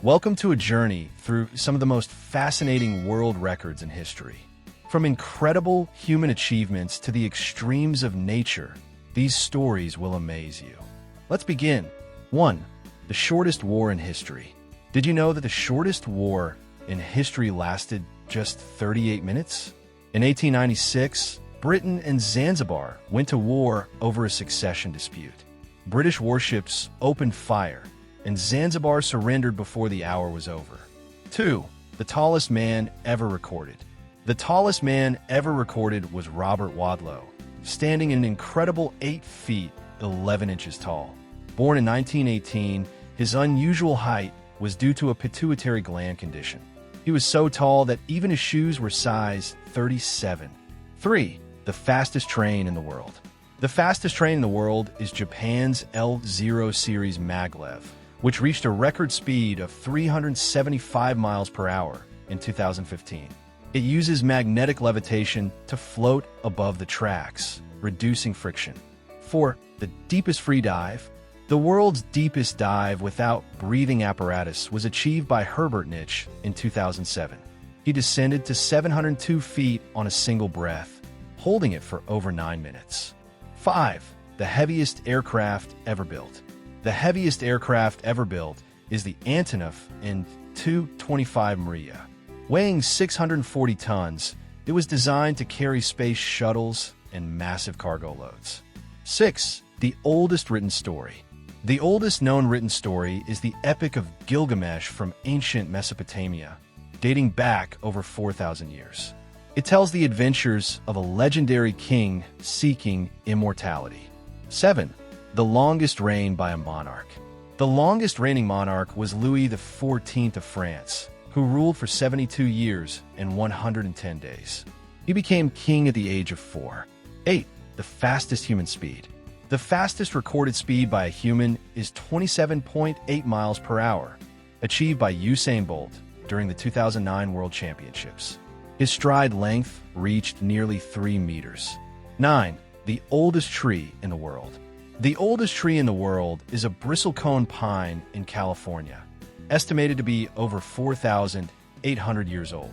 Welcome to a journey through some of the most fascinating world records in history. From incredible human achievements to the extremes of nature, these stories will amaze you. Let's begin. 1. The shortest war in history. Did you know that the shortest war in history lasted just 38 minutes? In 1896, Britain and Zanzibar went to war over a succession dispute. British warships opened fire, and Zanzibar surrendered before the hour was over. 2. The tallest man ever recorded. The tallest man ever recorded was Robert Wadlow, standing an incredible 8 feet 11 inches tall. Born in 1918, his unusual height was due to a pituitary gland condition. He was so tall that even his shoes were size 37. 3. The fastest train in the world. The fastest train in the world is Japan's L0 series maglev, which reached a record speed of 375 miles per hour in 2015. It uses magnetic levitation to float above the tracks, reducing friction. 4. The deepest free dive. The world's deepest dive without breathing apparatus was achieved by Herbert Nitsch in 2007. He descended to 702 feet on a single breath, holding it for over 9 minutes. 5. The heaviest aircraft ever built. The heaviest aircraft ever built is the Antonov Tu-25 Mriya. Weighing 640 tons, it was designed to carry space shuttles and massive cargo loads. 6. The oldest written story. The oldest known written story is the Epic of Gilgamesh from ancient Mesopotamia, dating back over 4,000 years. It tells the adventures of a legendary king seeking immortality. 7. The longest reign by a monarch. The longest reigning monarch was Louis XIV of France, who ruled for 72 years and 110 days. He became king at the age of 4. 8. The fastest human speed. The fastest recorded speed by a human is 27.8 miles per hour, achieved by Usain Bolt during the 2009 World Championships. His stride length reached nearly 3 meters. 9. The oldest tree in the world. The oldest tree in the world is a bristlecone pine in California, estimated to be over 4,800 years old.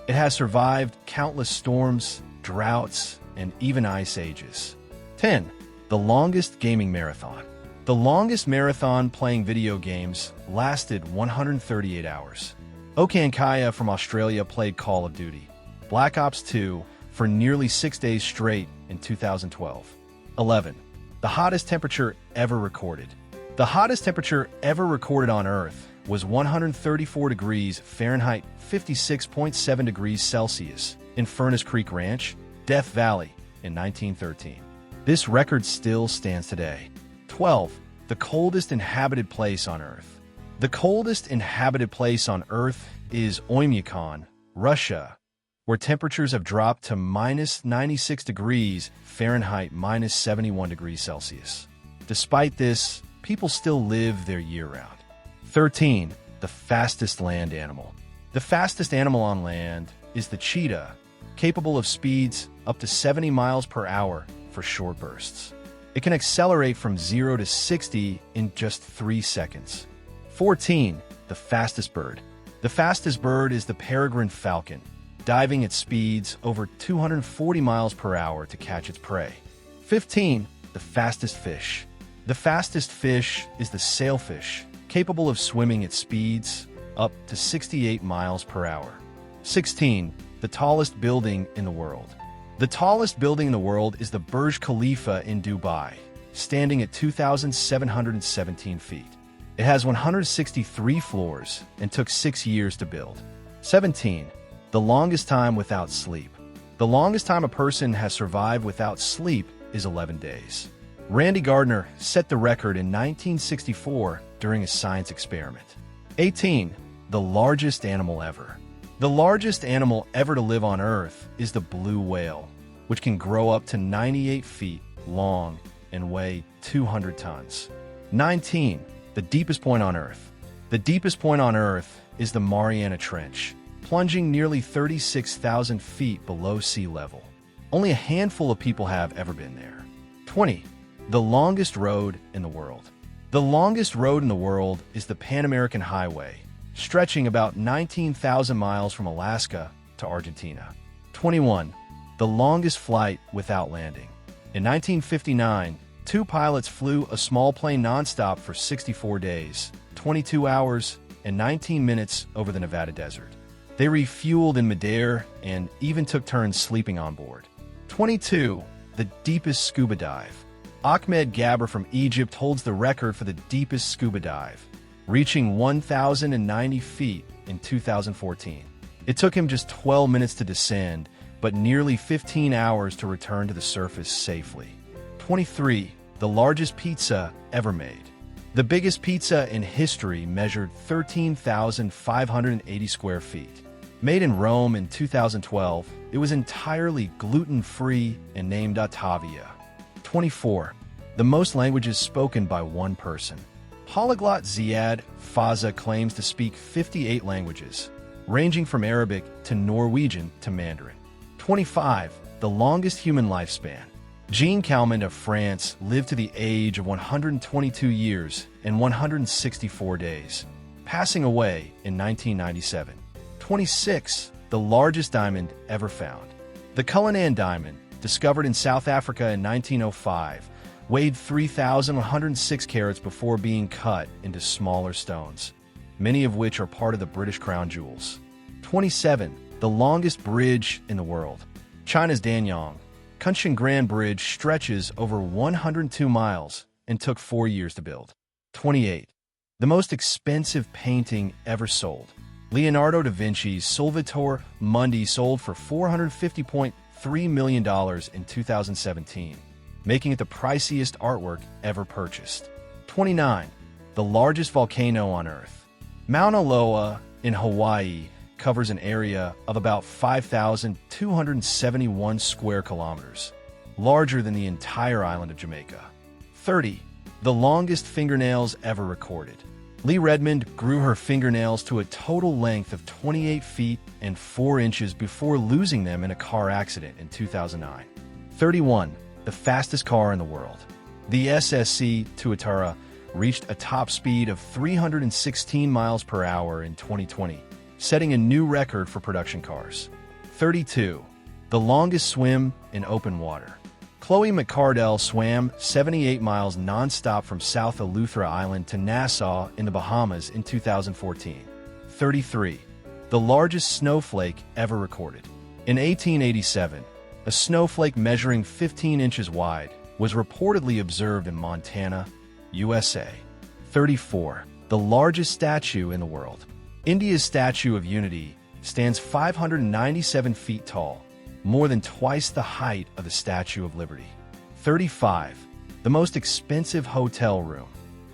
It has survived countless storms, droughts, and even ice ages. 10. The longest gaming marathon. The longest marathon playing video games lasted 138 hours. Okan Kaya from Australia played Call of Duty Black Ops 2 for nearly 6 days straight in 2012. 11. The hottest temperature ever recorded. The hottest temperature ever recorded on Earth was 134 degrees Fahrenheit, 56.7 degrees Celsius in Furnace Creek Ranch, Death Valley in 1913. This record still stands today. 12. The coldest inhabited place on Earth. The coldest inhabited place on Earth is Oymyakon, Russia, where temperatures have dropped to minus 96 degrees Fahrenheit, minus 71 degrees Celsius. Despite this, people still live there year-round. 13. The fastest land animal. The fastest animal on land is the cheetah, capable of speeds up to 70 miles per hour for short bursts. It can accelerate from 0 to 60 in just 3 seconds. 14. The fastest bird. The fastest bird is the peregrine falcon, diving at speeds over 240 miles per hour to catch its prey. 15. The fastest fish. The fastest fish is the sailfish, capable of swimming at speeds up to 68 miles per hour. 16. The tallest building in the world. The tallest building in the world is the Burj Khalifa in Dubai, standing at 2,717 feet. It has 163 floors and took 6 years to build. 17. The longest time without sleep. The longest time a person has survived without sleep is 11 days. Randy Gardner set the record in 1964 during a science experiment. 18. The largest animal ever. The largest animal ever to live on Earth is the blue whale, which can grow up to 98 feet long and weigh 200 tons. 19. The deepest point on Earth. The deepest point on Earth is the Mariana Trench, plunging nearly 36,000 feet below sea level. Only a handful of people have ever been there. 20. The longest road in the world. The longest road in the world is the Pan American Highway, stretching about 19,000 miles from Alaska to Argentina. 21. The longest flight without landing. In 1959, two pilots flew a small plane nonstop for 64 days, 22 hours, and 19 minutes over the Nevada desert. They refueled in midair and even took turns sleeping on board. 22. The deepest scuba dive. Ahmed Gabr from Egypt holds the record for the deepest scuba dive, reaching 1,090 feet in 2014. It took him just 12 minutes to descend, but nearly 15 hours to return to the surface safely. 23. The largest pizza ever made. The biggest pizza in history measured 13,580 square feet. Made in Rome in 2012, it was entirely gluten-free and named Ottavia. 24. The most languages spoken by one person. Polyglot Ziad Faza claims to speak 58 languages, ranging from Arabic to Norwegian to Mandarin. 25. The longest human lifespan. Jean Calment of France lived to the age of 122 years and 164 days, passing away in 1997. 26. The largest diamond ever found. The Cullinan diamond, discovered in South Africa in 1905, weighed 3,106 carats before being cut into smaller stones, many of which are part of the British crown jewels. 27. The longest bridge in the world. China's Danyang Kunshan Grand Bridge stretches over 102 miles and took 4 years to build. 28. The most expensive painting ever sold. Leonardo da Vinci's Solvitor Mundi sold for $450.3 million in 2017, making it the priciest artwork ever purchased. 29. The largest volcano on Earth. Mauna Loa in Hawaii covers an area of about 5,271 square kilometers, larger than the entire island of Jamaica. 30. The longest fingernails ever recorded. Lee Redmond grew her fingernails to a total length of 28 feet and 4 inches before losing them in a car accident in 2009. 31. The fastest car in the world. The SSC Tuatara reached a top speed of 316 miles per hour in 2020, setting a new record for production cars. 32. The longest swim in open water. Chloe McCardell swam 78 miles nonstop from South Eleuthera Island to Nassau in the Bahamas in 2014. 33. The largest snowflake ever recorded. In 1887, a snowflake measuring 15 inches wide was reportedly observed in Montana, USA. 34. The largest statue in the world. India's Statue of Unity stands 597 feet tall, more than twice the height of the Statue of Liberty. 35. The most expensive hotel room.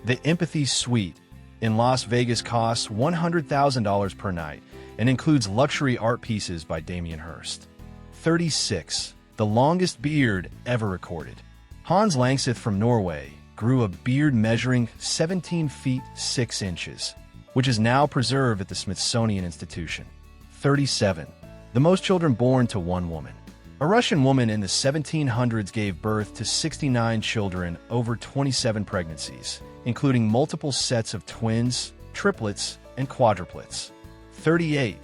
The Empathy Suite in Las Vegas costs $100,000 per night and includes luxury art pieces by Damien Hirst. 36. The longest beard ever recorded. Hans Langseth from Norway grew a beard measuring 17 feet 6 inches, which is now preserved at the Smithsonian Institution. 37. The most children born to one woman. A Russian woman in the 1700s gave birth to 69 children over 27 pregnancies, including multiple sets of twins, triplets, and quadruplets. 38.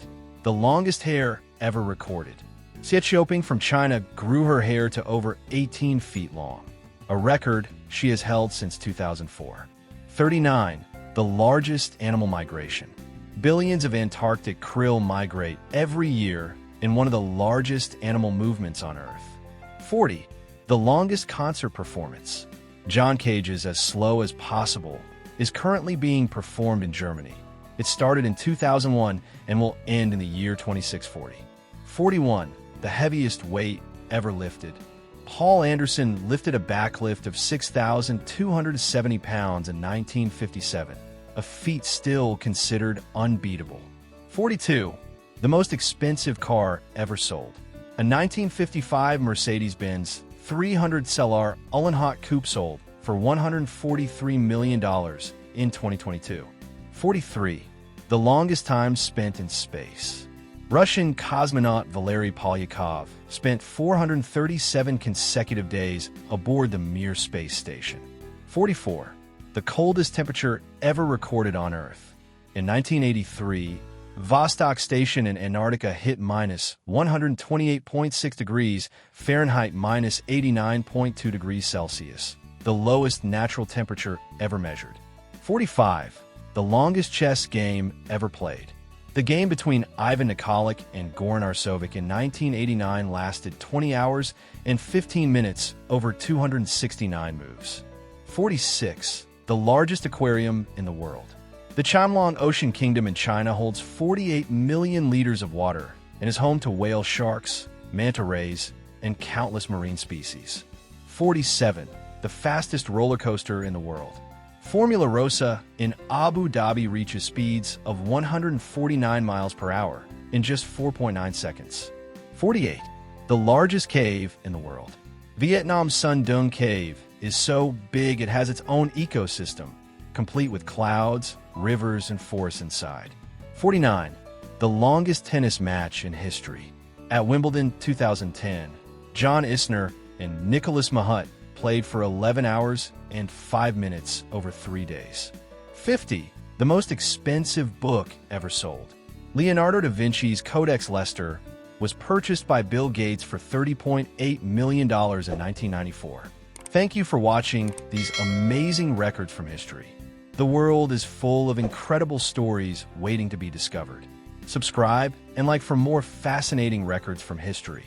The longest hair ever recorded. Xie Xiaoping from China grew her hair to over 18 feet long, a record she has held since 2004. 39. The largest animal migration. Billions of Antarctic krill migrate every year in one of the largest animal movements on Earth. 40. The longest concert performance. John Cage's As Slow as Possible is currently being performed in Germany. It started in 2001 and will end in the year 2640. 41. The heaviest weight ever lifted. Paul Anderson lifted a backlift of 6,270 pounds in 1957, a feat still considered unbeatable. 42. The most expensive car ever sold. A 1955 Mercedes-Benz 300 Cellar Uhlenhaut Coupe sold for $143 million in 2022. 43. The longest time spent in space. Russian cosmonaut Valery Polyakov spent 437 consecutive days aboard the Mir space station. 44. The coldest temperature ever recorded on Earth. In 1983, Vostok Station in Antarctica hit minus 128.6 degrees Fahrenheit minus 89.2 degrees Celsius, the lowest natural temperature ever measured. 45. The longest chess game ever played. The game between Ivan Nikolic and Goran Arsovic in 1989 lasted 20 hours and 15 minutes over 269 moves. 46. The largest aquarium in the world. The Qianlong Ocean Kingdom in China holds 48 million liters of water and is home to whale sharks, manta rays, and countless marine species. 47. The fastest roller coaster in the world. Formula Rossa in Abu Dhabi reaches speeds of 149 miles per hour in just 4.9 seconds. 48. The largest cave in the world. Vietnam's Sun Dung Cave is so big it has its own ecosystem, complete with clouds, rivers, and forests inside. 49. The longest tennis match in history. At Wimbledon 2010, John Isner and Nicholas Mahut played for 11 hours and 5 minutes over 3 days. 50. The most expensive book ever sold. Leonardo da Vinci's Codex Leicester was purchased by Bill Gates for $30.8 million in 1994. Thank you for watching these amazing records from history. The world is full of incredible stories waiting to be discovered. Subscribe and like for more fascinating records from history.